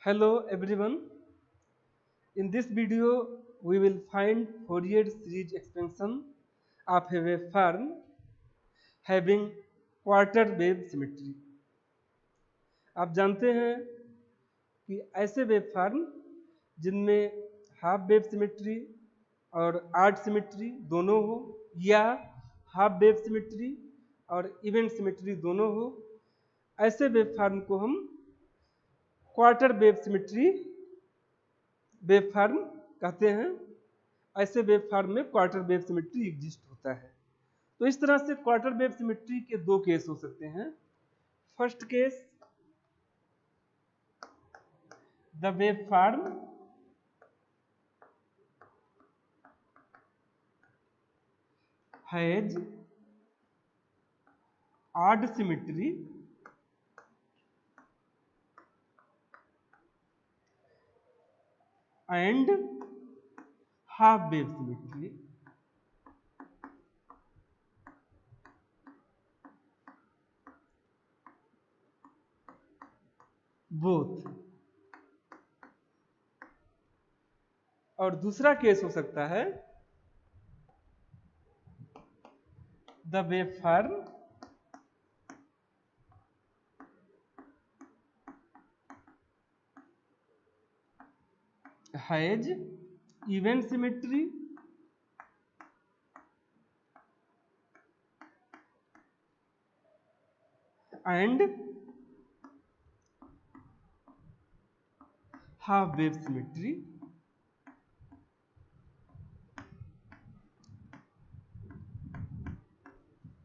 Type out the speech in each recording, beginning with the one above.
Hello everyone. In this video, we will find Fourier series expansion of a waveform having quarter wave symmetry. आप जानते हैं कि ऐसे waveform जिनमें half wave symmetry और art symmetry दोनों हो या हाफ वेव सिमेट्री और इवेंट सिमेट्री दोनों हो, ऐसे वेवफॉर्म को हम क्वार्टर वेव सिमेट्री वेवफॉर्म कहते हैं। ऐसे वेवफॉर्म में क्वार्टर वेव सिमेट्री एग्जिस्ट होता है। तो इस तरह से क्वार्टर वेव सिमेट्री के दो केस हो सकते हैं। First case, the waveform has odd symmetry and half wave symmetry. Both. और दूसरा केस हो सकता है the waveform has event symmetry and half wave symmetry.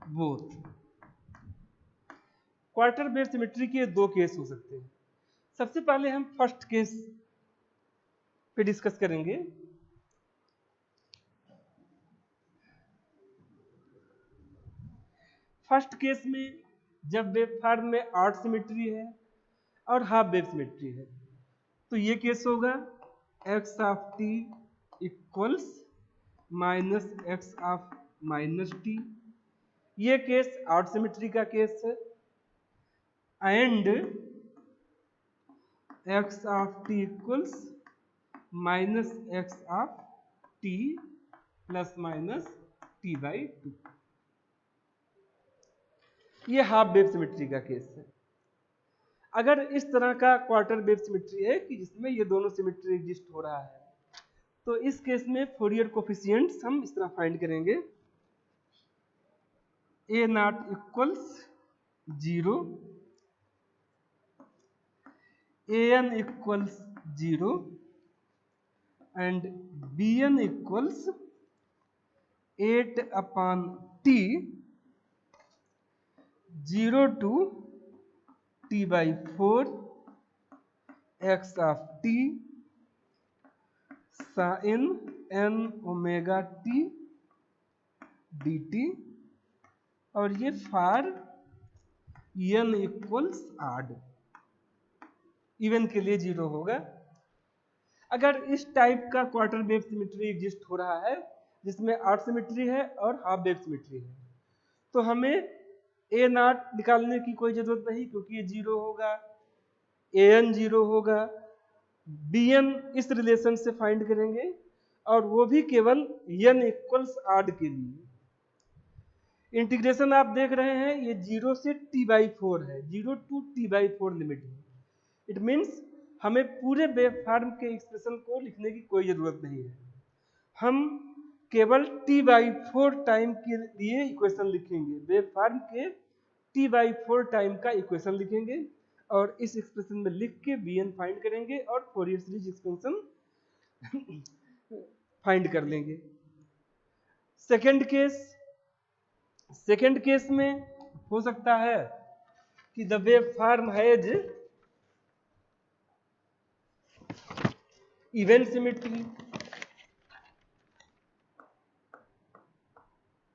Both. Quarter wave symmetry के दो केस हो सकते हैं। सबसे पहले हम फर्स्ट केस पे डिस्कस करेंगे। फर्स्ट केस में जब वेवफॉर्म में आर्ट सिमेट्री है और हाफ वेव सिमेट्री है, तो ये केस होगा x of t equals minus x of minus T. ये केस आर्ट सिमेट्री का केस है। And x of t equals minus x of t plus minus t by to. ये half wave symmetry का case है। अगर इस तरह का क्वार्टर वेव सिमेट्री है कि जिसमें ये दोनों सिमेट्री एग्जिस्ट हो रहा है, तो इस केस में फोरियर कोफिशिएंट्स हम इस तरह फाइंड करेंगे। A not equals 0, a n equals 0 and b n equals 8 upon t 0 to t by 4 x of t sine n omega t d t. और ये for n equals odd, even के लिए 0 होगा। अगर इस टाइप का quarter wave symmetry exist हो रहा है जिसमें आर्ट सिमेट्री है और हाफ वेव सिमेट्री है, तो हमें ए नॉट निकालने की कोई जरूरत नहीं, क्योंकि ये 0 होगा, ए एन 0 होगा, बी एन इस रिलेशन से फाइंड करेंगे और वो भी केवल एन इक्वल्स आड के लिए। इंटीग्रेशन आप देख रहे हैं, ये 0 से t बाई 4 है, 0 टू t बाई 4 लिमिट है। इट मीन्स हमें पूरे वेवफॉर्म के एक्सप्रेशन को लिखने की कोई जरूरत नहीं है। हम केवल t बाई 4 टाइम के लिए इक्वेशन लिखेंगे, वेवफॉर्म के t बाई 4 टाइम का इक्वेशन लिखेंगे और इस एक्सप्रेशन में लिख के bn फाइंड करेंगे और फोरियर सीरीज एक्सपेंशन फाइंड कर लेंगे। सेकेंड केस में हो सकता है कि the waveform has event symmetry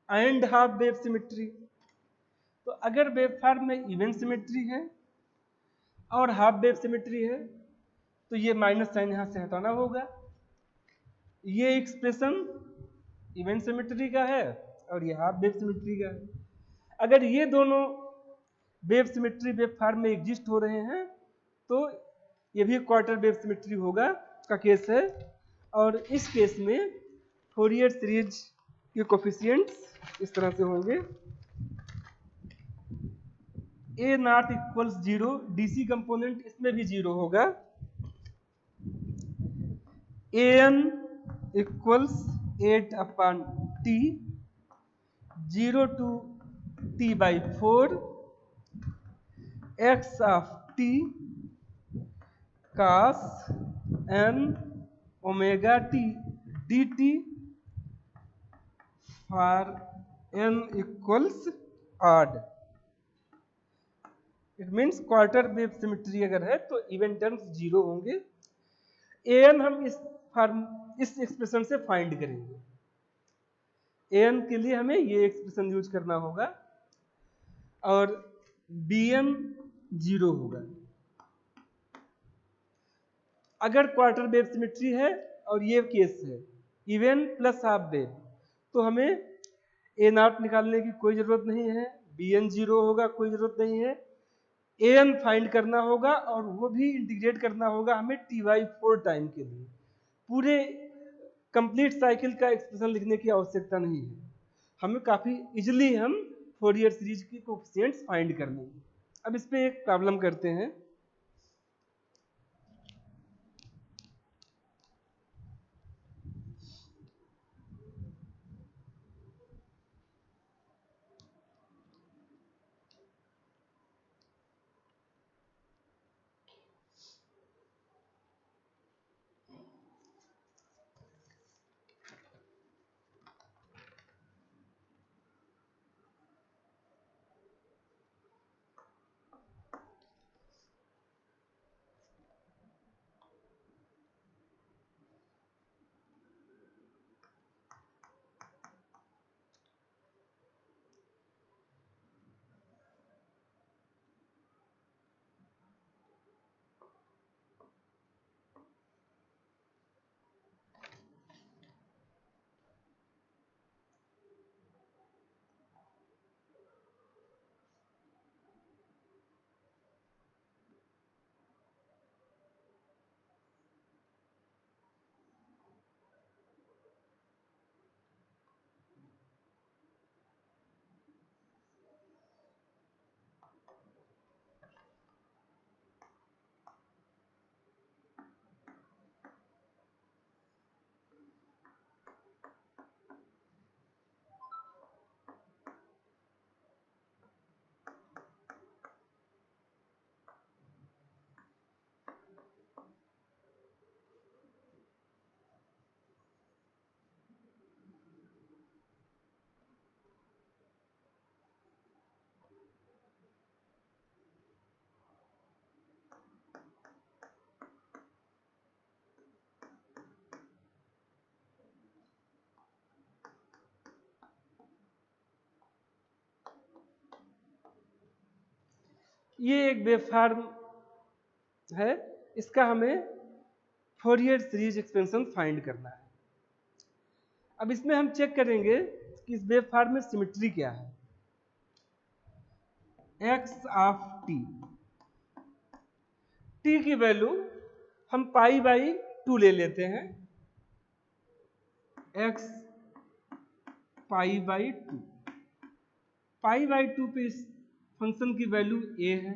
and half wave symmetry. तो अगर वेवफॉर्म में इवेंट सिमेट्री है और हाफ वेव सिमेट्री है, तो ये माइनस साइन यहां से हटाना होगा। ये एक्सप्रेशन इवेंट सिमेट्री का है और ये हाफ वेव सिमेट्री का है। अगर ये दोनों वेव सिमेट्री वेवफॉर्म में एग्जिस्ट हो रहे हैं, तो ये भी क्वार्टर वेव सिमेट्री होगा का केस है। और इस केस में फोरियर सीरीज के कोफिशिएंट्स इस तरह से होंगे। ए नॉट इक्वल्स 0, डीसी कंपोनेंट इसमें भी 0 होगा। ए n equals 8/t 0 to t/4 x of t cos n omega t dt for n equals odd। It means quarter wave symmetry अगर है तो इवन टर्म्स 0 होंगे। एन हम इस एक्सप्रेशन से फाइंड करेंगे। एन के लिए हमें ये एक्सप्रेशन यूज करना होगा और bn 0 होगा। अगर क्वार्टर वेव सिमेट्री है और ये केस है इवन प्लस हाफ वेव, तो हमें ए नॉट निकालने की कोई जरूरत नहीं है, bn 0 होगा, कोई जरूरत नहीं है। an फाइंड करना होगा और वो भी इंटीग्रेट करना होगा हमें t/4 टाइम के लिए। पूरे कंप्लीट साइकिल का एक्सप्रेशन लिखने की आवश्यकता नहीं है, हमें काफी इजीली हम फोरियर सीरीज की कोएफिशिएंट्स फाइंड कर लेंगे। अब इस पे एक प्रॉब्लम करते हैं। ये एक वेवफॉर्म है, इसका हमें फोरियर सीरीज एक्सपेंशन फाइंड करना है। अब इसमें हम चेक करेंगे कि इस वेवफॉर्म में सिमेट्री क्या है। x ऑफ t, t की वैल्यू हम π/2 ले लेते हैं। x π/2, π/2 पे इस फंक्शन की वैल्यू a है।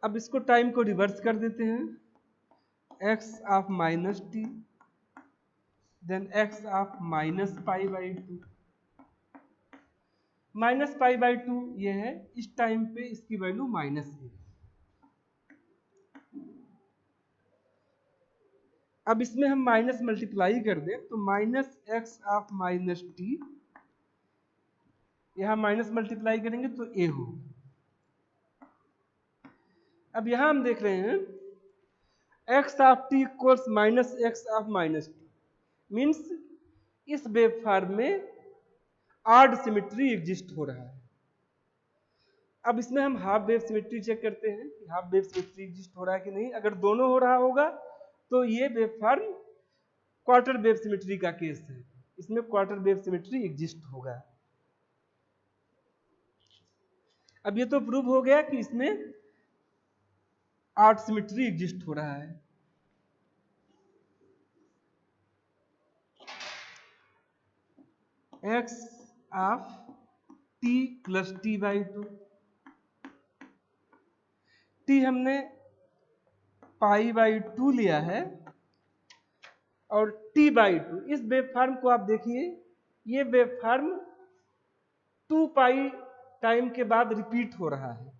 अब इसको टाइम को रिवर्स कर देते हैं, x of -t then x of -π/2। -π/2 ये है, इस टाइम पे इसकी वैल्यू माइनस है। अब इसमें हम माइनस मल्टीप्लाई कर दें तो -x ऑफ -t, यहां माइनस मल्टीप्लाई करेंगे तो a हो। अब यहां हम देख रहे हैं x of t equals -x of -t, means इस वेव फॉर्म में ऑड सिमेट्री एग्जिस्ट हो रहा है। अब इसमें हम हाफ वेव सिमेट्री चेक करते हैं कि हाफ वेव सिमेट्री एग्जिस्ट हो रहा है कि नहीं। अगर दोनों हो रहा होगा तो ये wave form quarter wave symmetry का केस है, इसमें क्वार्टर वेव सिमेट्री एग्जिस्ट होगा। अब ये तो प्रूव हो गया कि इसमें आर्ट सिमेट्री एग्जिस्ट हो रहा है। x of t plus T by to, T हमने पाई बाई टू लिया है और t बाई टू, इस वेव फॉर्म को आप देखिए, ये वेव फॉर्म 2 पाई टाइम के बाद रिपीट हो रहा है।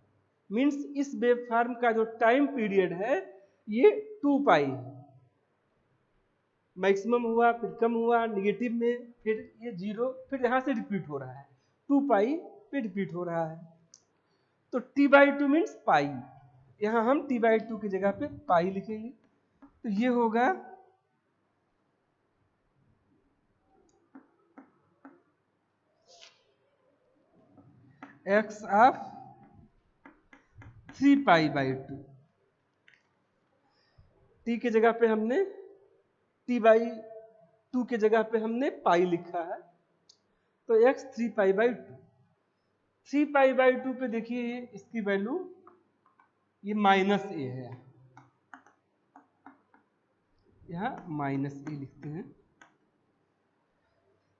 मींस इस वेव फॉर्म का जो टाइम पीरियड है ये 2 पाई है। मैक्सिमम हुआ, फिर कम हुआ, निगेटिव में, फिर ये जीरो, फिर यहां से रिपीट हो रहा है, 2 पाई पे रिपीट हो रहा है। तो t बाई टू मीन्स पाई, यहां हम t बाई टू की जगह पे पाई लिखेंगे। तो ये होगा x of 3 pi by to, t की जगह पे हमने t बाई टू की जगह पे हमने पाई लिखा है, तो x 3 pi by to, 3 pi by two पे देखिए इसकी वैल्यू ये माइनस ए है, यहां माइनस ए लिखते हैं।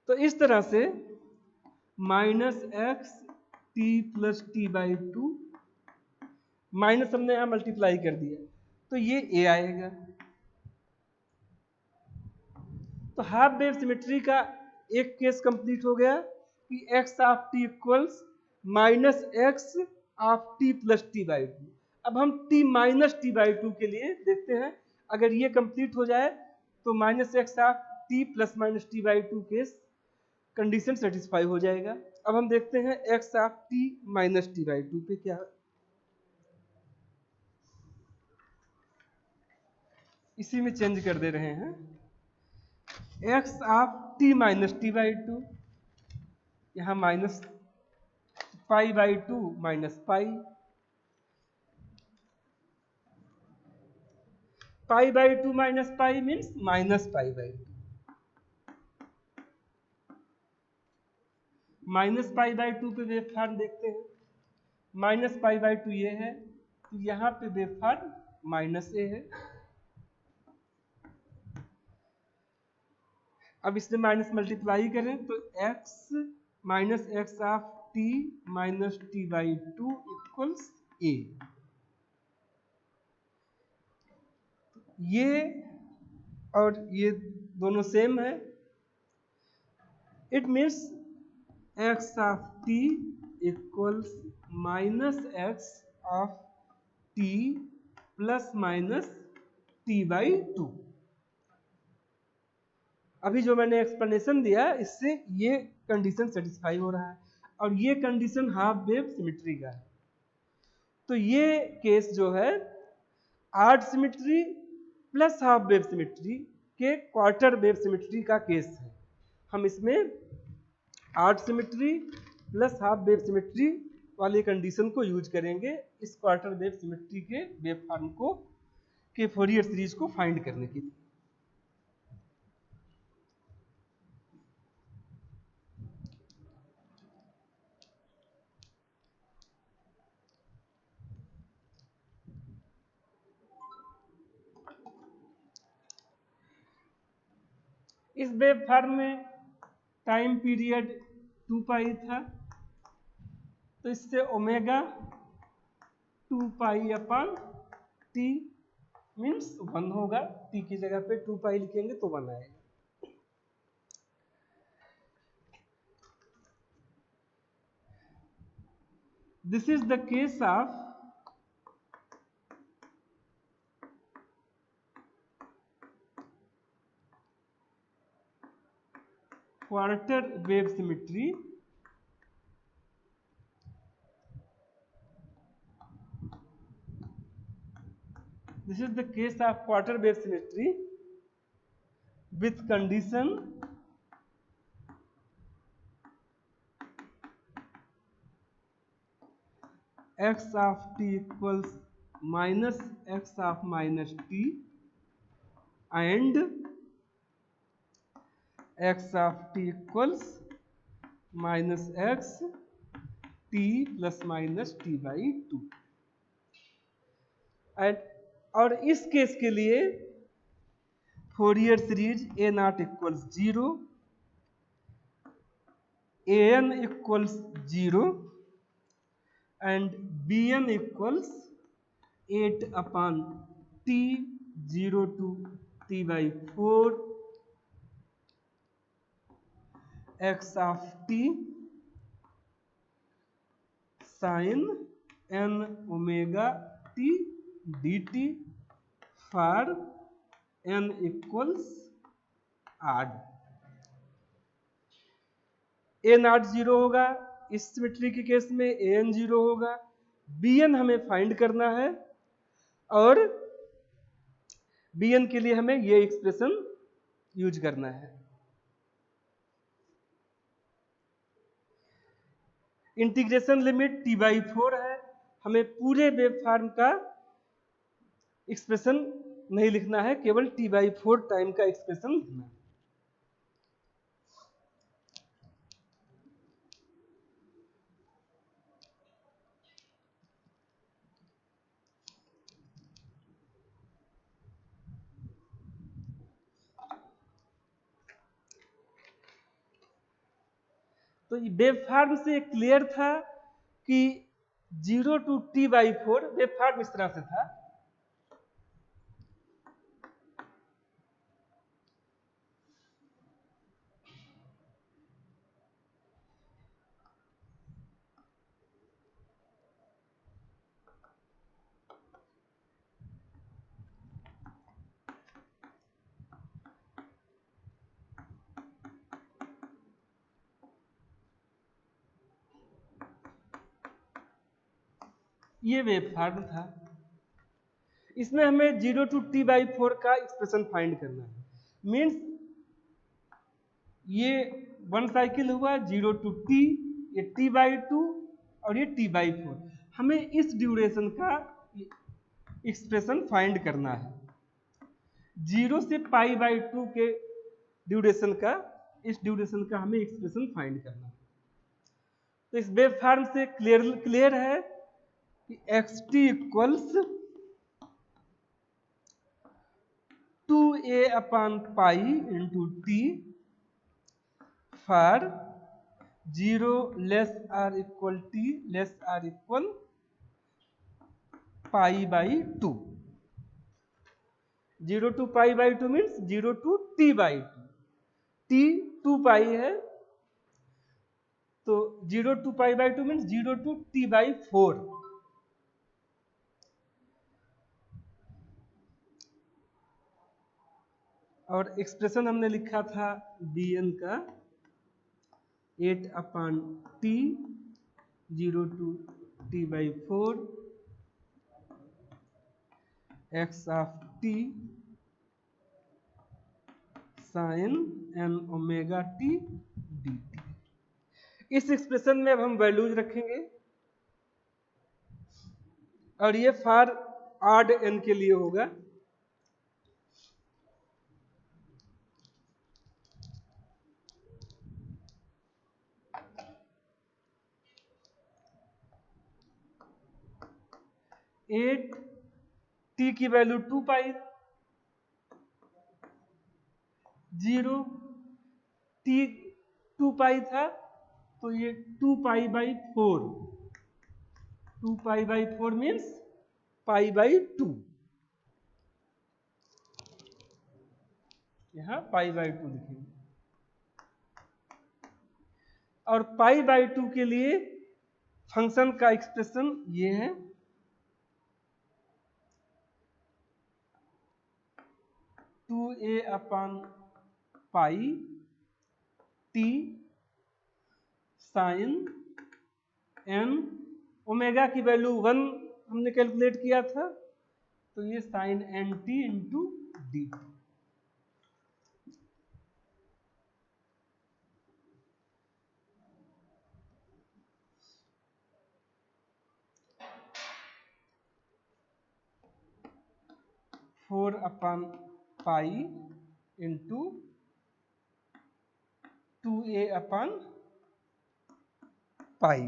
तो इस तरह से minus x T plus T by two, minus हमने यहां मल्टीप्लाई कर दिया तो ये ए आएगा। तो हाफ वेव सिमेट्री का एक केस कंप्लीट हो गया कि x of t equals minus x of t plus T by to. अब हम t minus t by to के लिए देखते हैं, अगर ये कंप्लीट हो जाए तो minus x of t plus minus t by to case condition satisfy हो जाएगा। अब हम देखते हैं x of t minus t by two पे क्या, इसी में चेंज कर दे रहे हैं। x of t minus t by two, यहाँ minus pi by two minus pi, pi by two minus pi means minus pi by two, minus pi by two पे wave form देखते हैं, माइनस पाई बाई टू ये है, तो यहाँ पे wave form minus ए है। अब इसमें माइनस मल्टीप्लाई करें तो x minus x of t minus t by two equals a. ये और ये दोनों सेम है, it means x of t equals minus x of t plus minus t by two. अभी जो मैंने एक्सप्लेनेशन दिया इससे ये कंडीशन सेटिस्फाई हो रहा है, और ये कंडीशन हाफ वेव सिमेट्री का है। तो ये केस जो है art symmetry plus half wave symmetry के क्वार्टर वेव सिमेट्री का केस है। हम इसमें art symmetry plus half wave symmetry वाली कंडीशन को यूज करेंगे इस क्वार्टर वेव सिमेट्री के वेव फॉर्म को के फोरियर सीरीज को फाइंड करने के लिए। इस वेव फॉर्म में टाइम पीरियड 2 पाई था, तो इससे omega 2 pi upon T means 1 होगा, टी की जगह पे 2 पाई लिखेंगे तो 1 आएगा। This is the case of quarter wave symmetry this is the case of quarter wave symmetry with condition x of t equals minus x of minus t and x of t equals minus x t plus minus t by two. And और इस case के लिए Fourier series a not equals 0, a n equals 0 and b n equals 8 upon t 0 to t by 4 x of t sine n omega t d t for n equals odd. A not 0 होगा, इस symmetry के case में A N 0 होगा, B N हमें find करना है और B N के लिए हमें ये एक्सप्रेशन यूज करना है। इंटीग्रेशन लिमिट टी बाई 4 है, हमें पूरे वेव फॉर्म का एक्सप्रेशन नहीं लिखना है, केवल टी बाई 4 टाइम का एक्सप्रेशन लिखना है। तो ये वेव फॉर्म से क्लियर था कि 0 to t by 4 wave form इस तरह से था। ये वेव फॉर्म था, इसमें हमें 0 टू टी बाई 4 का एक्सप्रेशन फाइंड करना है। मीन्स ये वन साइकिल हुआ 0 टू टी, ये टी बाई 2 और ये टी बाई 4। हमें इस ड्यूरेशन का एक्सप्रेशन फाइंड करना है। 0 से पाई बाई 2 के ड्यूरेशन का, इस ड्यूरेशन का हमें एक्सप्रेशन फाइंड करना है। तो इस वेव फॉर्म से क्लियर है कि x t equals 2a upon pi into t for 0 less or equal t less or equal pi by 2। 0 to pi by 2 means 0 to t by 2, t 2 pi है, तो 0 to pi by 2 means 0 to t by 4। और expression हमने लिखा था B n का 8 upon t 0 to t by 4 x of t sine n omega t d t. इस expression में अब हम वैल्यूज रखेंगे और ये फॉर ऑड एन के लिए होगा। एट टी की वैल्यू 2 पाई, 0 टी 2 पाई था तो ये 2 pi by 4, 2 pi by 4 means pi by 2, यहां पाई बाई 2 लिखेंगे। और पाई बाई 2 के लिए फंक्शन का एक्सप्रेशन ये है, two a upon pi t sine n, omega की वैल्यू 1 हमने कैलकुलेट किया था, तो ये sine n t into d. Four upon pi into 2a upon pi.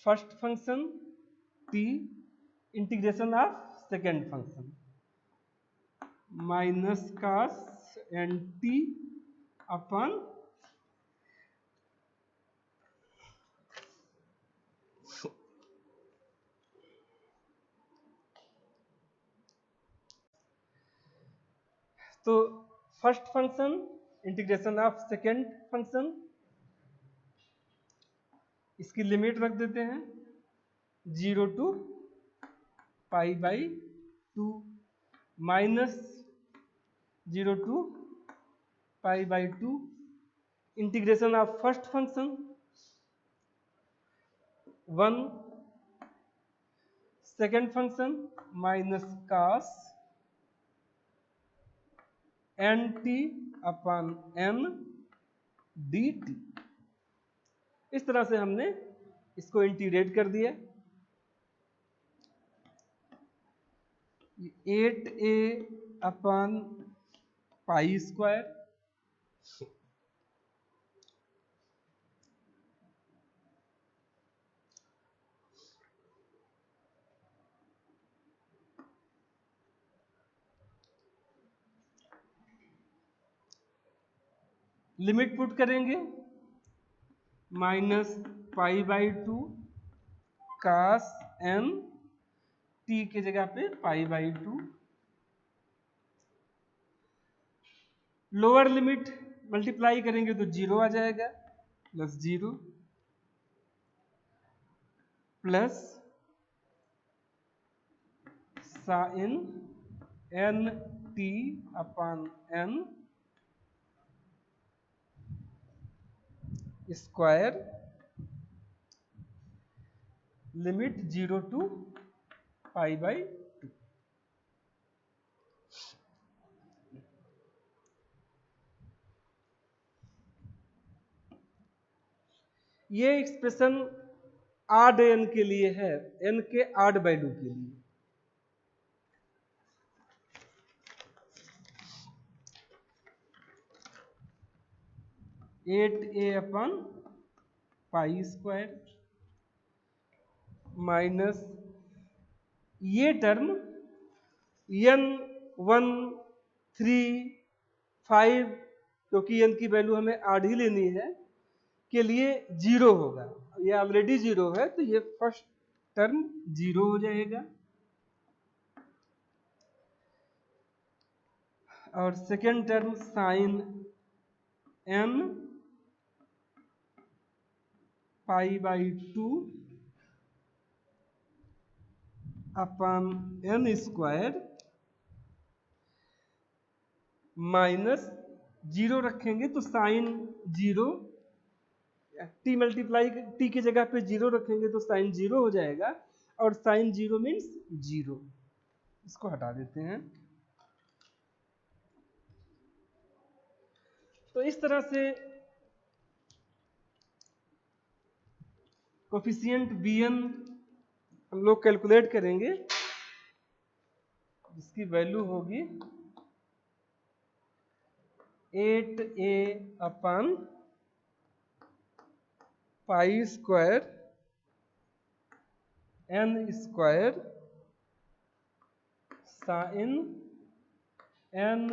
First function t integration of second function minus cos n t upon तो first function integration of second function, इसकी limit रख देते हैं 0 to pi by 2 minus 0 to pi by 2 integration of first function 1 second function minus cos n t upon n d t. इस तरह से हमने इसको इंटीग्रेट कर दिया। 8a upon pi square limit put करेंगे minus pi by 2 cos n t की जगह पे pi by 2, lower limit multiply करेंगे तो 0 आ जाएगा plus 0 plus sine n t upon n square limit 0 to pi by 2। ये एक्सप्रेशन आड एन के लिए है, एन के आड वैल्यू के लिए। एट ए अपन पाई स्क्वायर माइनस ये टर्म n 1 3 5 क्योंकि n की वैल्यू हमें आड ही लेनी है के लिए 0 होगा। ये ऑलरेडी 0 है तो ये फर्स्ट टर्म 0 हो जाएगा और second term sine n pi by 2 upon n square minus 0 रखेंगे तो साइन 0 टी मल्टीप्लाई टी की जगह पे 0 रखेंगे तो साइन 0 हो जाएगा और साइन 0 मीन्स 0, इसको हटा देते हैं। तो इस तरह से कोफिशिएंट bn हम लोग कैलकुलेट करेंगे जिसकी वैल्यू होगी 8a upon pi square n square sine n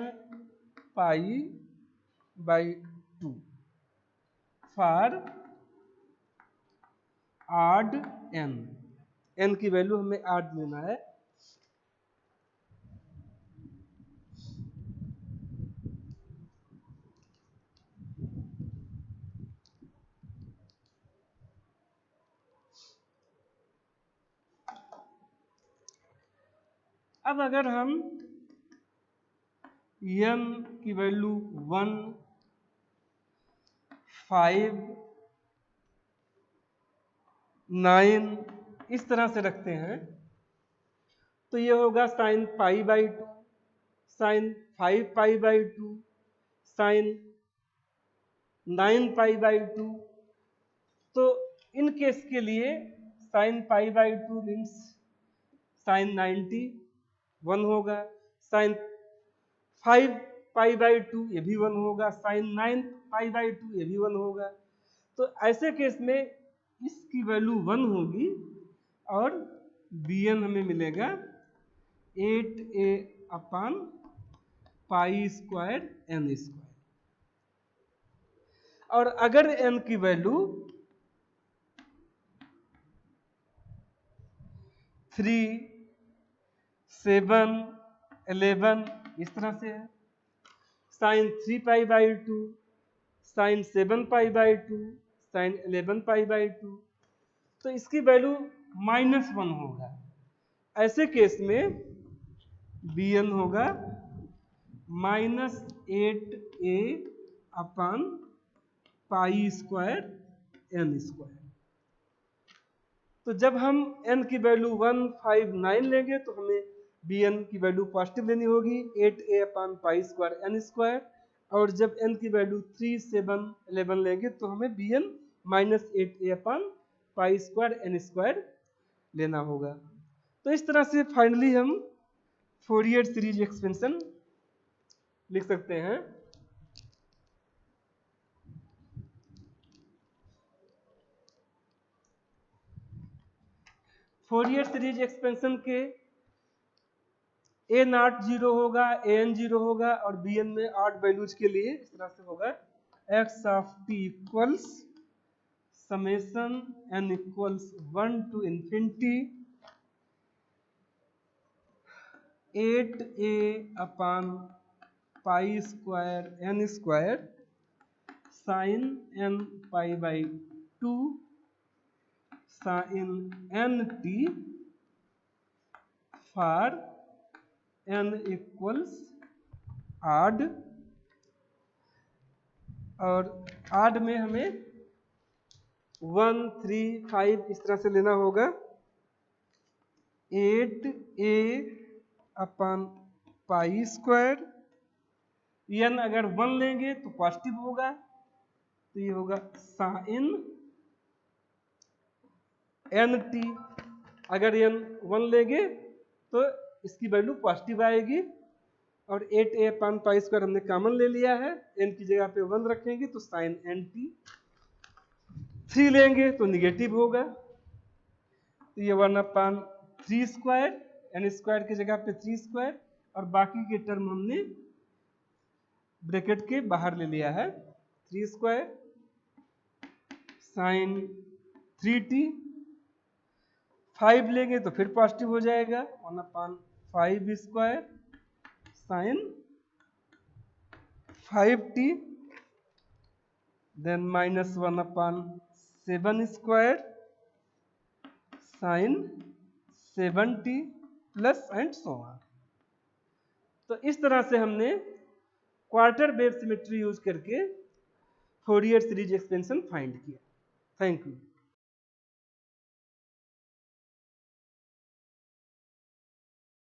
pi by 2 for odd n की वैल्यू हमें आड लेना है। अब अगर हम n की वैल्यू 1 5 9 इस तरह से रखते हैं तो ये होगा sine pi by 2 sine 5 pi by 2 sine 9 pi by 2। तो इन केस के लिए sine pi by 2 means sine 90 1 होगा, साइन 5 पाई बाई 2 ये भी 1 होगा, साइन 9 पाई बाई 2 ये भी 1 होगा। तो ऐसे केस में इसकी वैल्यू 1 होगी और bn हमें मिलेगा 8a upon pi square n square. और अगर n की वैल्यू 3, 7, 11 इस तरह से है, sine 3 pi by 2, sine 7 pi by 2, sine 11 pi by 2, तो इसकी वैल्यू -1 होगा। ऐसे केस में bn होगा -8a upon pi square n square. तो जब हम n की वैल्यू 159 लेंगे तो हमें bn की वैल्यू पॉजिटिव लेनी होगी 8a upon pi square n square. और जब n की वैल्यू 3, 7, 11 लेंगे तो हमें bn -8a upon pi square n square लेना होगा। तो इस तरह से फाइनली हम फोरियर सीरीज एक्सपेंशन लिख सकते हैं। फोरियर सीरीज एक्सपेंशन के a नॉट 0 होगा, an 0 होगा और bn में ऑड वैल्यूज के लिए इस तरह से होगा x of t equals summation n equals 1 to infinity 8a upon pi square n square sine n pi by 2 sine n t for n equals odd. और ऑड में हमें 1, 3, 5 इस तरह से लेना होगा 8a upon pi square. n अगर 1 लेंगे तो पॉजिटिव होगा, तो ये होगा साइन n t। अगर n 1 लेंगे तो इसकी वैल्यू पॉजिटिव आएगी। और 8a अपान पाई स्क्वायर हमने कॉमन ले लिया है, n की जगह पे 1 रखेंगे तो साइन n t। 3 लेंगे तो निगेटिव होगा, तो ये 1 अपान 3 स्क्वायर n स्क्वायर की जगह पे 3 स्क्वायर और बाकी के टर्म हमने ब्रैकेट के बाहर ले लिया है 3 स्क्वायर साइन 3t। 5 लेंगे तो फिर पॉजिटिव हो जाएगा 1 upon 5 square sine 5t then -1 upon 7 square sine 7t plus and so on. तो इस तरह से हमने क्वार्टर वेव सिमेट्री यूज करके फोरियर सीरीज एक्सपेंशन फाइंड किया। Thank you.